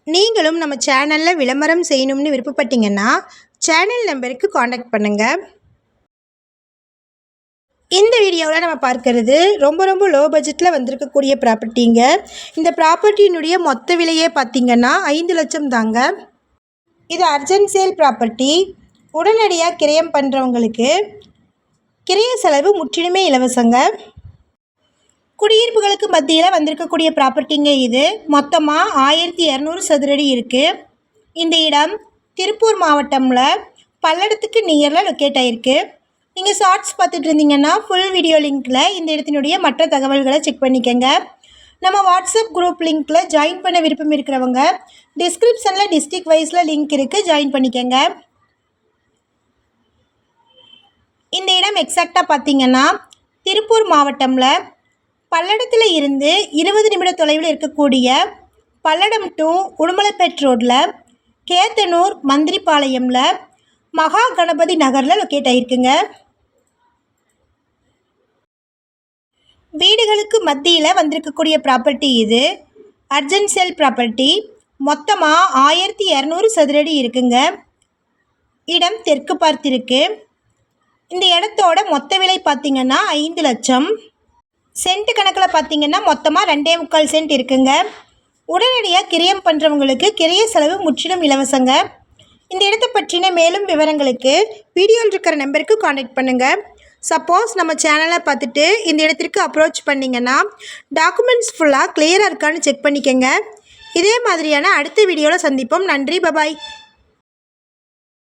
நீங்களும் நம்ம சேனலில் விளம்பரம் செய்யணும்னு விருப்பப்பட்டீங்கன்னா சேனல் நம்பருக்கு காண்டாக்ட் பண்ணுங்கள். இந்த வீடியோவில் நம்ம பார்க்கறது ரொம்ப லோ பட்ஜெட்டில் வந்திருக்கக்கூடிய ப்ராப்பர்ட்டிங்க. இந்த ப்ராப்பர்ட்டியினுடைய மொத்த விலையே பார்த்திங்கன்னா 5 லட்சம் தாங்க. இது அர்ஜென்ட் சேல் ப்ராப்பர்ட்டி. உடனடியாக கிரயம் பண்ணுறவங்களுக்கு கிரைய செலவு முற்றிலுமே இலவசங்க. குடியிருப்புகளுக்கு மத்தியில் வந்திருக்கக்கூடிய ப்ராப்பர்ட்டிங்க. இது மொத்தமாக 1200 சதுரடி இருக்குது. இந்த இடம் திருப்பூர் மாவட்டமில் பல்லடத்துக்கு நியரில் லொக்கேட் ஆகிருக்கு. நீங்கள் ஷார்ட்ஸ் பார்த்துட்டு இருந்தீங்கன்னா ஃபுல் வீடியோ லிங்க்கில் இந்த இடத்தினுடைய மற்ற தகவல்களை செக் பண்ணிக்கோங்க. நம்ம வாட்ஸ்அப் குரூப் லிங்க்கில் ஜாயின் பண்ண விருப்பம் இருக்கிறவங்க டிஸ்கிரிப்ஷனில் டிஸ்ட்ரிக்ட் வைஸில் லிங்க் இருக்குது, ஜாயின் பண்ணிக்கோங்க. இந்த இடம் எக்ஸாக்டாக பார்த்திங்கன்னா திருப்பூர் மாவட்டமில் பல்லடத்தில் இருந்து 20 நிமிட தொலைவில் இருக்கக்கூடிய பல்லடம் டு உடுமலைப்பேட் ரோட்டில் கேத்தனூர் மந்திரிபாளையமில் மகா கணபதி நகரில் லொக்கேட் ஆகிருக்குங்க. வீடுகளுக்கு மத்தியில் வந்திருக்கக்கூடிய ப்ராப்பர்ட்டி இது அர்ஜென்ட் சேல் ப்ராப்பர்ட்டி. மொத்தமாக 1200 சதுரடி இருக்குங்க. இடம் தெற்கு பார்த்திருக்கு. இந்த இடத்தோட மொத்த விலை பார்த்திங்கன்னா 5 லட்சம். சென்ட் கணக்கில் பார்த்திங்கன்னா மொத்தமாக 2.25 சென்ட் இருக்குங்க. உடனடியாக கிரயம் பண்ணுறவங்களுக்கு கிரைய செலவு முற்றிலும் இலவசங்க. இந்த இடத்தை பற்றின மேலும் விவரங்களுக்கு வீடியோவில் இருக்கிற நம்பருக்கு காண்டாக்ட் பண்ணுங்கள். சப்போஸ் நம்ம சேனலை பார்த்துட்டு இந்த இடத்திற்கு அப்ரோச் பண்ணிங்கன்னா டாக்குமெண்ட்ஸ் ஃபுல்லாக கிளியராக இருக்கான்னு செக் பண்ணிக்கோங்க. இதே மாதிரியான அடுத்த வீடியோவில் சந்திப்போம். நன்றி, பபாய்.